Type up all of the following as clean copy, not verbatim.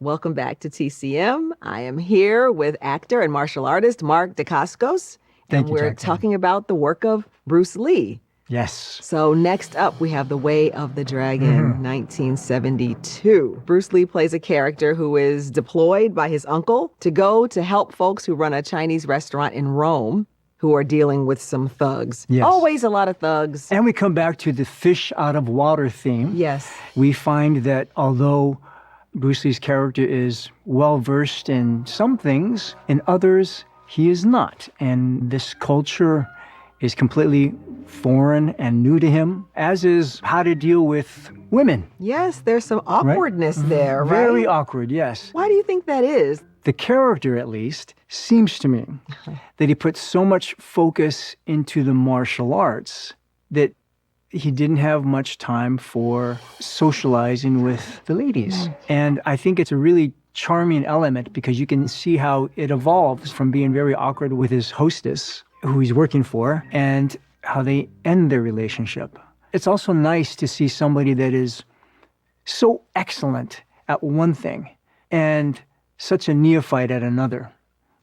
Welcome back to TCM. I am here with actor and martial artist Mark Dacascos, and we're talking about the work of Bruce Lee. Yes. So next up, we have The Way of the Dragon, 1972. Bruce Lee plays a character who is deployed by his uncle to go to help folks who run a Chinese restaurant in Rome who are dealing with some thugs. Yes. Always a lot of thugs. And we come back to the fish out of water theme. Yes. We find that although Bruce Lee's character is well-versed in some things, in others, he is not. And this culture is completely foreign and new to him, as is how to deal with women. Yes, there's some awkwardness there, right? Very awkward, yes. Why do you think that is? The character, at least, seems to me that he put so much focus into the martial arts that he didn't have much time for socializing with the ladies. And I think it's a really charming element because you can see how it evolves from being very awkward with his hostess, who he's working for, and how they end their relationship. It's also nice to see somebody that is so excellent at one thing and such a neophyte at another.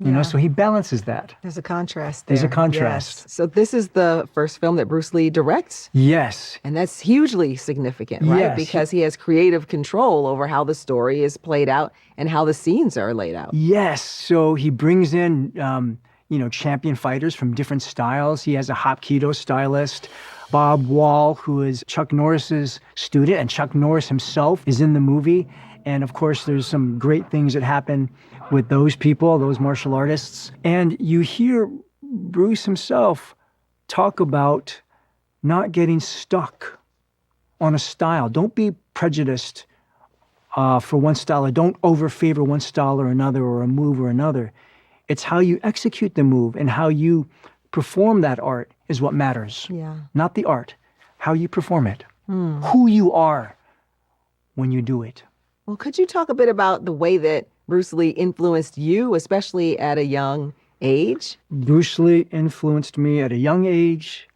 You know, so he balances that. There's a contrast there. There's a contrast. Yes. So this is the first film that Bruce Lee directs? Yes. And that's hugely significant, right? Yes. Because he has creative control over how the story is played out and how the scenes are laid out. Yes. So he brings in, champion fighters from different styles. He has a Hapkido stylist, Bob Wall, who is Chuck Norris's student, and Chuck Norris himself is in the movie. And of course, there's some great things that happen with those people, those martial artists. And you hear Bruce himself talk about not getting stuck on a style. Don't be prejudiced for one style, or don't overfavor one style or another, or a move or another. It's how you execute the move and how you perform that art is what matters. Yeah. Not the art, how you perform it, who you are when you do it. Well, could you talk a bit about the way that Bruce Lee influenced you, especially at a young age? Bruce Lee influenced me at a young age,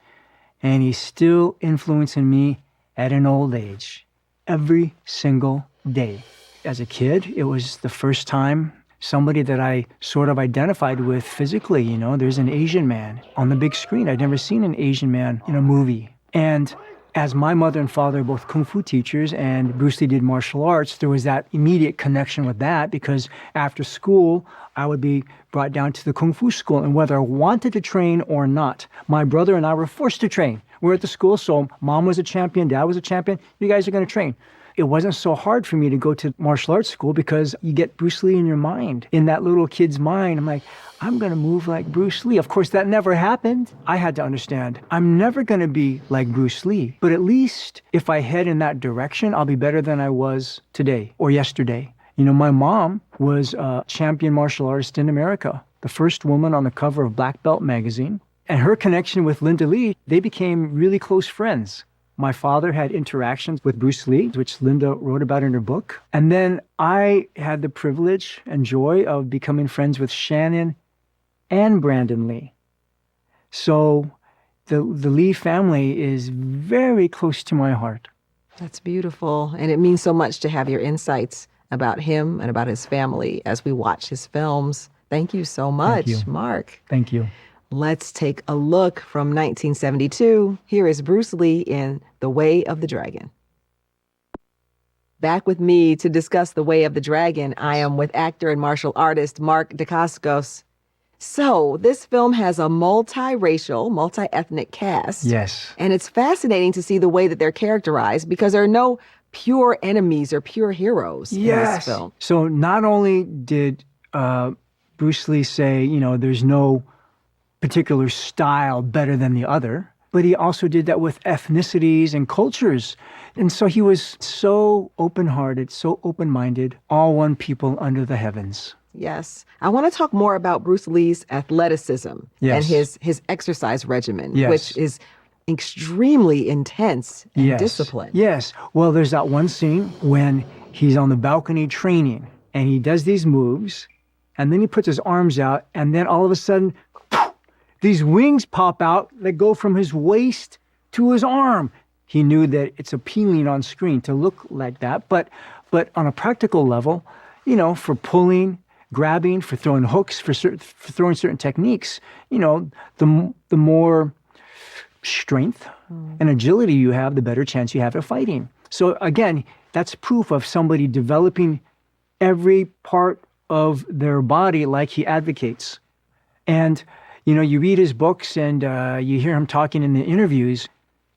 and he's still influencing me at an old age, every single day. As a kid, it was the first time somebody that I sort of identified with physically, you know, there's an Asian man on the big screen. I'd never seen an Asian man in a movie. And as my mother and father are both kung fu teachers and Bruce Lee did martial arts, there was that immediate connection with that because after school, I would be brought down to the kung fu school. And whether I wanted to train or not, my brother and I were forced to train. We're at the school, so mom was a champion, dad was a champion. You guys are going to train. It wasn't so hard for me to go to martial arts school because you get Bruce Lee in your mind, in that little kid's mind. I'm like, I'm going to move like Bruce Lee. Of course, that never happened. I had to understand, I'm never going to be like Bruce Lee. But at least if I head in that direction, I'll be better than I was today or yesterday. You know, my mom was a champion martial artist in America, the first woman on the cover of Black Belt magazine. And her connection with Linda Lee, they became really close friends. My father had interactions with Bruce Lee, which Linda wrote about in her book. And then I had the privilege and joy of becoming friends with Shannon and Brandon Lee. So the Lee family is very close to my heart. That's beautiful. And it means so much to have your insights about him and about his family as we watch his films. Thank you so much, Mark. Thank you. Let's take a look from 1972. Here is Bruce Lee in The Way of the Dragon. Back with me to discuss The Way of the Dragon, I am with actor and martial artist Mark Dacascos. So, this film has a multiracial, multi-ethnic cast. Yes. And it's fascinating to see the way that they're characterized because there are no pure enemies or pure heroes in this film. So not only did Bruce Lee say, you know, there's no particular style better than the other, but he also did that with ethnicities and cultures. And so he was so open-hearted, so open-minded, all one people under the heavens. Yes. I want to talk more about Bruce Lee's athleticism and his exercise regimen, which is extremely intense and disciplined. Yes. Well, there's that one scene when he's on the balcony training and he does these moves and then he puts his arms out and then all of a sudden, these wings pop out that go from his waist to his arm. He knew that it's appealing on screen to look like that, but on a practical level, for pulling, grabbing, for throwing hooks, for throwing certain techniques, the more strength and agility you have, the better chance you have at fighting. So again, that's proof of somebody developing every part of their body like he advocates. And, you read his books and you hear him talking in the interviews,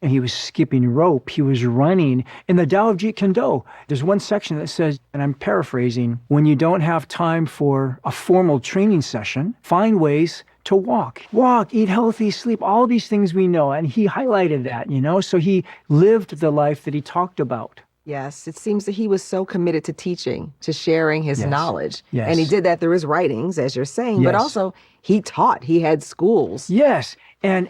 and he was skipping rope, he was running. In the Tao of Jeet Kune Do, there's one section that says, and I'm paraphrasing, when you don't have time for a formal training session, find ways to walk, eat healthy, sleep, all these things we know. And he highlighted that, so he lived the life that he talked about. Yes, it seems that he was so committed to teaching, to sharing his knowledge. Yes. And he did that through his writings, as you're saying, but also he taught, he had schools. Yes, and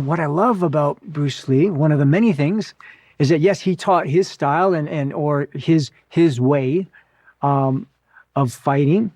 what I love about Bruce Lee, one of the many things, is that yes, he taught his style or his way of fighting,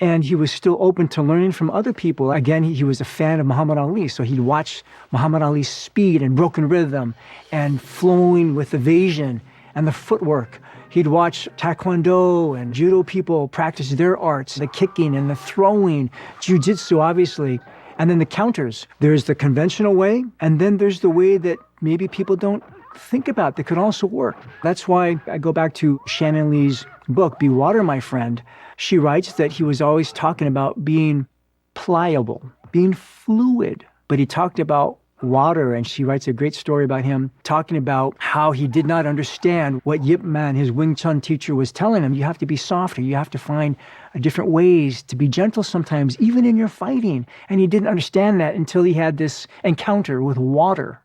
and he was still open to learning from other people. Again, he was a fan of Muhammad Ali, so he'd watch Muhammad Ali's speed and broken rhythm and flowing with evasion and the footwork. He'd watch Taekwondo and Judo people practice their arts, the kicking and the throwing, Jiu-Jitsu, obviously, and then the counters. There's the conventional way, and then there's the way that maybe people don't think about that could also work. That's why I go back to Shannon Lee's book, Be Water, My Friend. She writes that he was always talking about being pliable, being fluid, but he talked about water, and she writes a great story about him talking about how he did not understand what Yip Man, his Wing Chun teacher, was telling him. You have to be softer. You have to find different ways to be gentle sometimes, even in your fighting. And he didn't understand that until he had this encounter with water,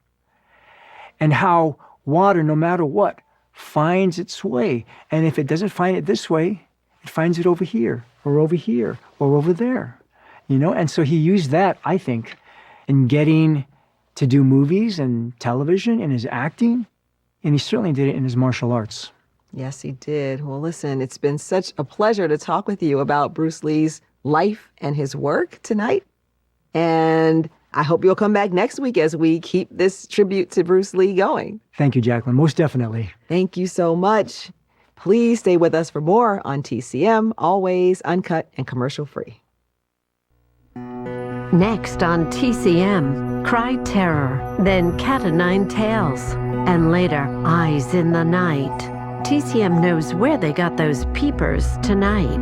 and how water, no matter what, finds its way. And if it doesn't find it this way, it finds it over here or over here or over there, And so he used that, I think, in getting to do movies and television and his acting, and he certainly did it in his martial arts. Yes, he did. Well, listen, it's been such a pleasure to talk with you about Bruce Lee's life and his work tonight. And I hope you'll come back next week as we keep this tribute to Bruce Lee going. Thank you, Jacqueline. Most definitely. Thank you so much. Please stay with us for more on TCM, always uncut and commercial free. Next on TCM, Cry Terror, then Cat o' Nine Tails, and later Eyes in the Night. TCM knows where they got those peepers tonight.